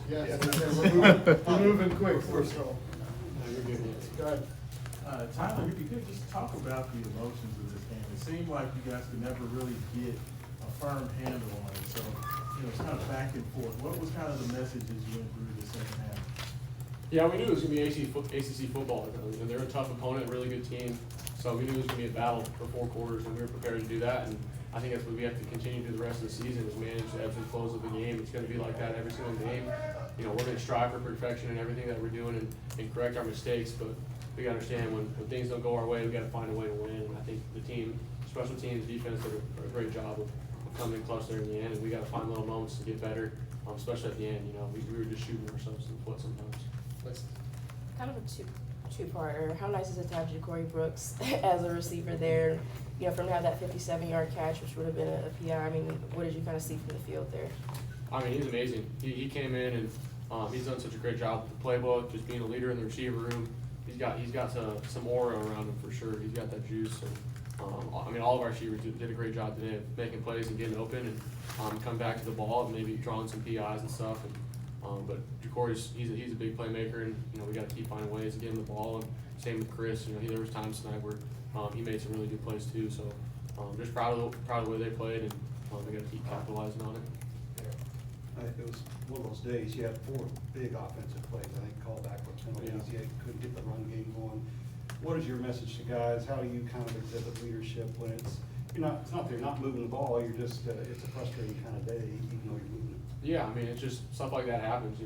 Yes, we're moving quick, so. Go ahead. Tyler, if you could just talk about the emotions of this game. It seemed like you guys could never really get a firm handle on it. So, it's kind of back and forth. What was kind of the message as you went through the second half? Yeah, we knew it was going to be ACC football. And they're a tough opponent, a really good team. So we knew it was going to be a battle for 4 quarters, and we were prepared to do that. And I think that's what we have to continue through the rest of the season is manage the ebbs and flows of the game. It's going to be like that every single game. We're going to strive for perfection in everything that we're doing and correct our mistakes. But we got to understand when things don't go our way, we got to find a way to win. And I think the team, special teams, defense did a great job of coming in clutch there in the end. And we got to find little moments to get better, especially at the end. We were just shooting ourselves in the foot sometimes. Kind of a two-parter. How nice is it to have JaMarr Brooks as a receiver there? For him to have that 57-yard catch, which would have been a PI. I mean, what did you kind of see from the field there? I mean, he's amazing. He came in and he's done such a great job with the playbook, just being a leader in the receiver room. He's got some aura around him for sure. He's got that juice. And, all of our receivers did a great job today of making plays and getting open and coming back to the ball and maybe drawing some PIs and stuff. But JaMarr, he's a big playmaker, and we got to keep finding ways to get him the ball. And same with Chris. There was times tonight where he made some really good plays too. So just proud of the way they played, and we got to keep capitalizing on it. It was one of those days. You had 4 big offensive plays. I think called back with penalties. Yeah. You couldn't get the run game going. What is your message to guys? How do you kind of exhibit leadership when it's not that you're not moving the ball? You're just it's a frustrating kind of day, even though you're moving it. Yeah, it's just stuff like that happens.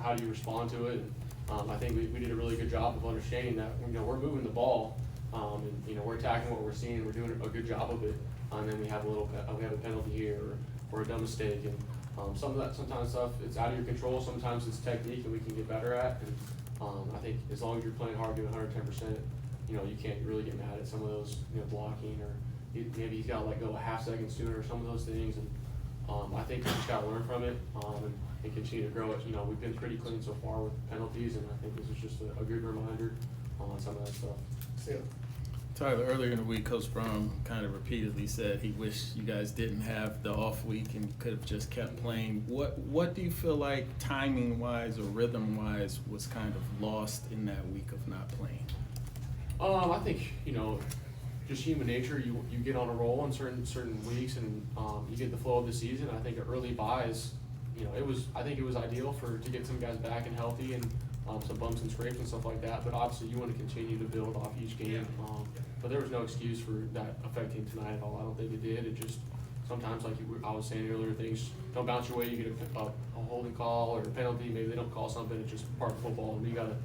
How do you respond to it? And I think we did a really good job of understanding that we're moving the ball, and we're attacking what we're seeing. We're doing a good job of it, and then we have a penalty here or a dumb mistake, and sometimes stuff it's out of your control. Sometimes it's technique, and we can get better at. And I think as long as you're playing hard, doing 110%, you can't really get mad at some of those blocking or maybe he's got to let go a half second sooner or some of those things. And I think we just got to learn from it and continue to grow it. We've been pretty clean so far with penalties, and I think this is just a good reminder on some of that stuff. Tyler, earlier in the week, Coach Brown kind of repeatedly said he wished you guys didn't have the off week and could have just kept playing. What do you feel like timing-wise or rhythm-wise was kind of lost in that week of not playing? I think, just human nature. You get on a roll in certain weeks, and you get the flow of the season. I think an early bye is, I think it was ideal to get some guys back and healthy and some bumps and scrapes and stuff like that. But obviously, you want to continue to build off each game. But there was no excuse for that affecting tonight at all. I don't think it did. It just sometimes, like I was saying earlier, things don't bounce your way. You get a holding call or a penalty. Maybe they don't call something. It's just part of football, and we gotta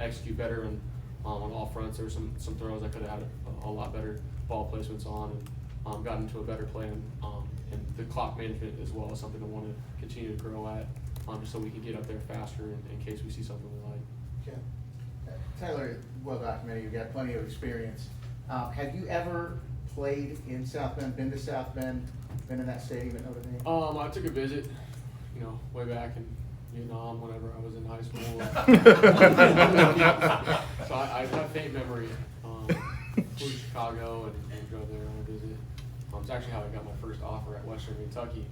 execute better on all fronts. There were some throws I could have had a lot better ball placements on and got into a better play. And the clock management as well is something I want to continue to grow at, just so we can get up there faster in case we see something we like. Okay. Tyler, well documented, you've got plenty of experience. Have you ever played in South Bend, been to South Bend, been in that stadium at Notre Dame? I took a visit, way back in Vietnam whenever I was in high school. So I have faint memory. Flew to Chicago and drove there on a visit. It's actually how I got my first offer at Western Kentucky,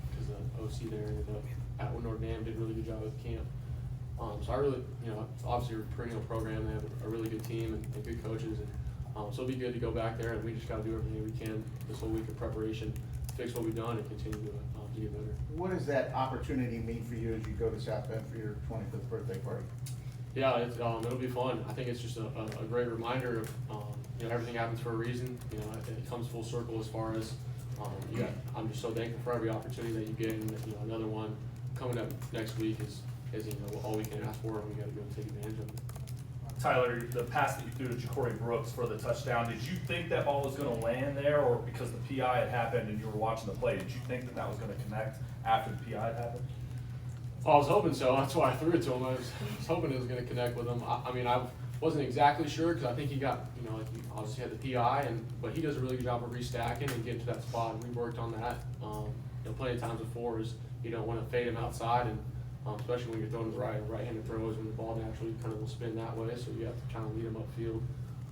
because the OC there ended up at Notre Dame, did a really good job at the camp. So I really, obviously a perennial program. They have a really good team and good coaches, and so it'll be good to go back there. And we just got to do everything we can this whole week of preparation, fix what we've done, and continue to get better. What does that opportunity mean for you as you go to South Bend for your 25th birthday party? Yeah, it'll be fun. I think it's just a great reminder of everything happens for a reason. It comes full circle as far as I'm just so thankful for every opportunity that you get, and another one coming up next week is all we can ask for, and we got to go take advantage of it. Tyler, the pass that you threw to JaMarr Brooks for the touchdown, did you think that ball was going to land there, or because the PI had happened and you were watching the play, did you think that was going to connect after the PI had happened? I was hoping so. That's why I threw it to him. I was hoping it was going to connect with him. I wasn't exactly sure because I think he got, he obviously had the PI, but he does a really good job of restacking and getting to that spot, and we worked on that. Plenty of times before is you don't want to fade him outside, and especially when you're throwing the right-handed throws when the ball naturally kind of will spin that way, so you have to kind of lead him upfield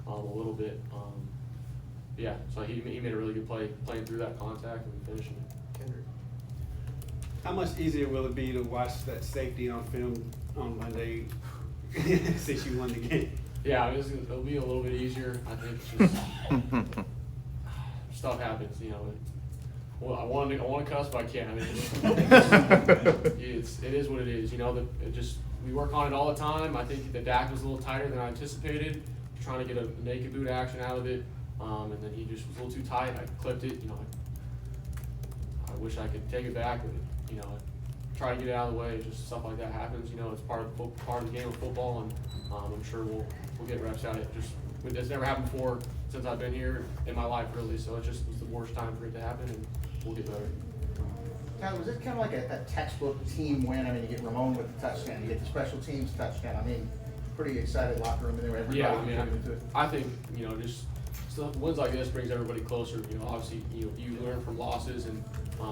a little bit. So he made a really good play playing through that contact and finishing it. Kendrick. How much easier will it be to watch that safety on film on Monday since you won the game? Yeah, it'll be a little bit easier. I think it's just stuff happens, you know. Well, I want to cuss, but I can't. I mean, it is what it is. You know, we work on it all the time. I think the DAC was a little tighter than I anticipated. Trying to get a naked boot action out of it, and then he just was a little too tight. I clipped it. You know, I wish I could take it back, but you know, I try to get it out of the way. Just stuff like that happens. You know, it's part of the game of football, and I'm sure we'll get reps at it. It's never happened before since I've been here in my life, really. So it just was the worst time for it to happen, and we'll get better. Tyler, was it kind of like a textbook team win? I mean, you get Ramon with the touchdown, you get the special teams touchdown. I mean, pretty excited locker room in there. Everybody Yeah, I mean, contributed to it. I think, you know, just stuff, wins like this brings everybody closer. You know, obviously, you learn from losses, and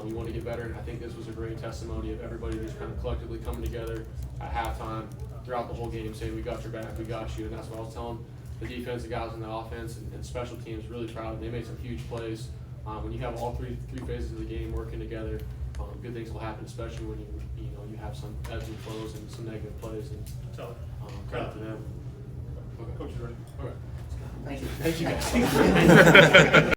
you want to get better. And I think this was a great testimony of everybody just kind of collectively coming together at halftime throughout the whole game, saying, "We got your back, we got you." And that's what I was telling the defense, the guys in the offense, and special teams. Really proud. They made some huge plays. When you have all three phases of the game working together, good things will happen, especially when you have some ebbs and flows and some negative plays. And credit to them. Okay. Coach, you ready? Okay. Thank you. Thank you guys.